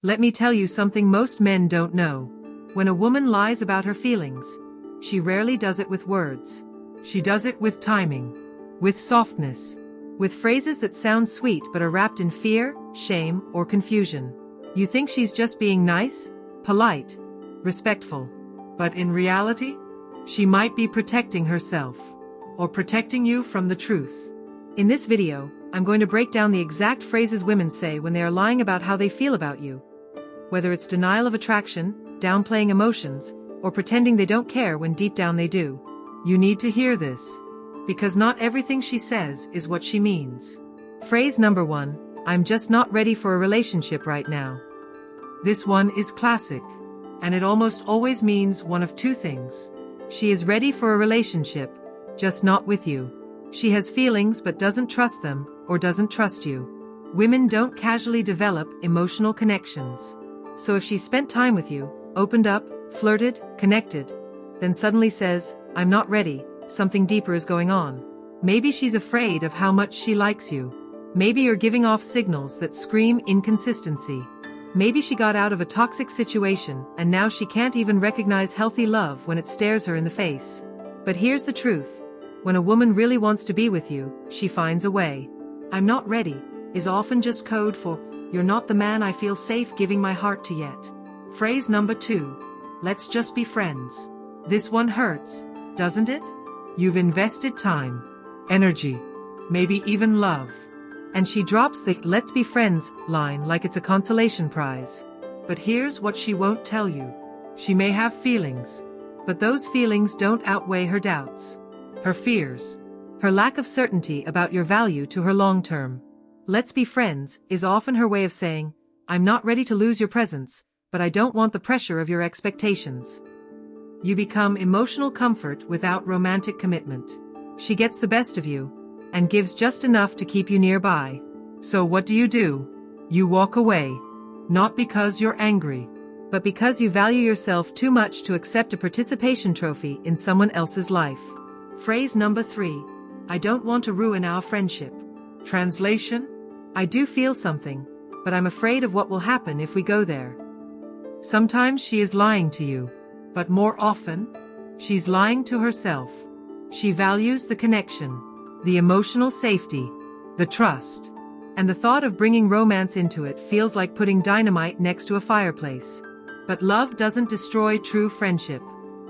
Let me tell you something most men don't know. When a woman lies about her feelings, she rarely does it with words. She does it with timing, with softness, with phrases that sound sweet but are wrapped in fear, shame, or confusion. You think she's just being nice, polite, respectful. But in reality, she might be protecting herself, or protecting you from the truth. In this video, I'm going to break down the exact phrases women say when they are lying about how they feel about you. Whether it's denial of attraction, downplaying emotions, or pretending they don't care when deep down they do. You need to hear this, because not everything she says is what she means. Phrase number 1, I'm just not ready for a relationship right now. This one is classic, and it almost always means one of two things. She is ready for a relationship, just not with you. She has feelings but doesn't trust them, or doesn't trust you. Women don't casually develop emotional connections. So if she spent time with you, opened up, flirted, connected, then suddenly says, I'm not ready, something deeper is going on. Maybe she's afraid of how much she likes you. Maybe you're giving off signals that scream inconsistency. Maybe she got out of a toxic situation and now she can't even recognize healthy love when it stares her in the face. But here's the truth. When a woman really wants to be with you, she finds a way. I'm not ready is often just code for, you're not the man I feel safe giving my heart to yet. Phrase number 2, let's just be friends. This one hurts, doesn't it? You've invested time, energy, maybe even love. And she drops the let's be friends line like it's a consolation prize. But here's what she won't tell you. She may have feelings, but those feelings don't outweigh her doubts, her fears, her lack of certainty about your value to her long term. Let's be friends is often her way of saying, I'm not ready to lose your presence, but I don't want the pressure of your expectations. You become emotional comfort without romantic commitment. She gets the best of you, and gives just enough to keep you nearby. So what do? You walk away. Not because you're angry, but because you value yourself too much to accept a participation trophy in someone else's life. Phrase number 3, I don't want to ruin our friendship. Translation, I do feel something, but I'm afraid of what will happen if we go there. Sometimes she is lying to you, but more often, she's lying to herself. She values the connection, the emotional safety, the trust, and the thought of bringing romance into it feels like putting dynamite next to a fireplace. But love doesn't destroy true friendship.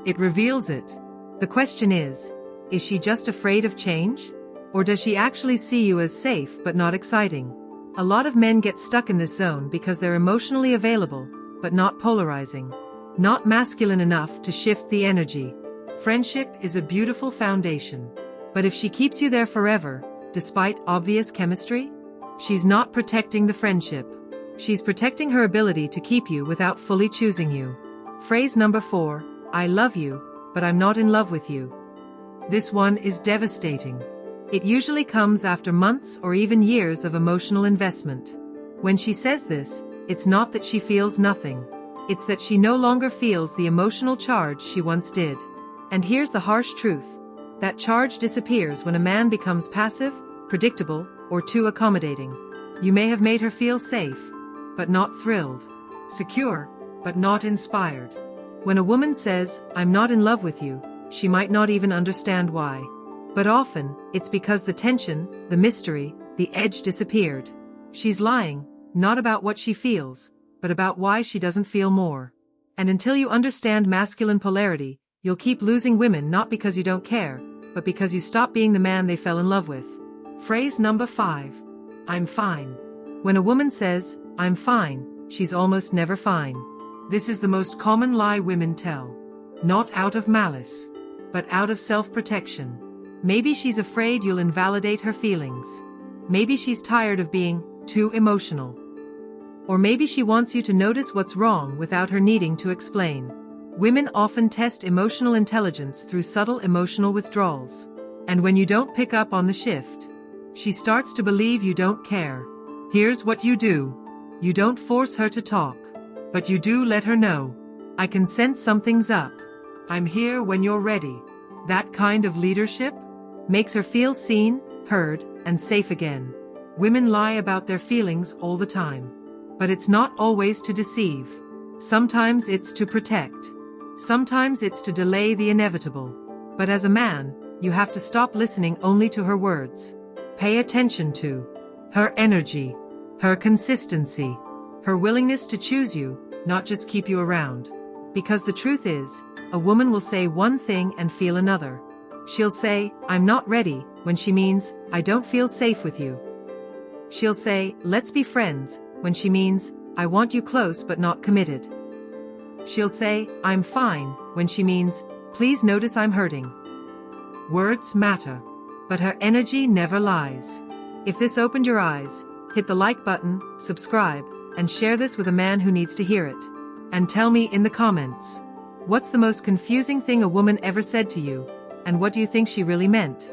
It reveals it. The question is she just afraid of change? Or does she actually see you as safe but not exciting? A lot of men get stuck in this zone because they're emotionally available, but not polarizing. Not masculine enough to shift the energy. Friendship is a beautiful foundation. But if she keeps you there forever, despite obvious chemistry, she's not protecting the friendship. She's protecting her ability to keep you without fully choosing you. Phrase number 4, I love you, but I'm not in love with you. This one is devastating. It usually comes after months or even years of emotional investment. When she says this, it's not that she feels nothing. It's that she no longer feels the emotional charge she once did. And here's the harsh truth. That charge disappears when a man becomes passive, predictable, or too accommodating. You may have made her feel safe, but not thrilled. Secure, but not inspired. When a woman says, I'm not in love with you, she might not even understand why. But often, it's because the tension, the mystery, the edge disappeared. She's lying, not about what she feels, but about why she doesn't feel more. And until you understand masculine polarity, you'll keep losing women not because you don't care, but because you stop being the man they fell in love with. Phrase number 5, I'm fine. When a woman says, I'm fine, she's almost never fine. This is the most common lie women tell. Not out of malice, but out of self-protection. Maybe she's afraid you'll invalidate her feelings. Maybe she's tired of being too emotional. Or maybe she wants you to notice what's wrong without her needing to explain. Women often test emotional intelligence through subtle emotional withdrawals. And when you don't pick up on the shift, she starts to believe you don't care. Here's what you do. You don't force her to talk, but you do let her know. I can sense something's up. I'm here when you're ready. That kind of leadership makes her feel seen, heard, and safe again. Women lie about their feelings all the time. But it's not always to deceive. Sometimes it's to protect. Sometimes it's to delay the inevitable. But as a man, you have to stop listening only to her words. Pay attention to her energy, her consistency, her willingness to choose you, not just keep you around. Because the truth is, a woman will say one thing and feel another. She'll say, "I'm not ready," when she means, "I don't feel safe with you." She'll say, "Let's be friends," when she means, "I want you close but not committed." She'll say, "I'm fine," when she means, "Please notice I'm hurting." Words matter, but her energy never lies. If this opened your eyes, hit the like button, subscribe, and share this with a man who needs to hear it. And tell me in the comments, what's the most confusing thing a woman ever said to you, and what do you think she really meant?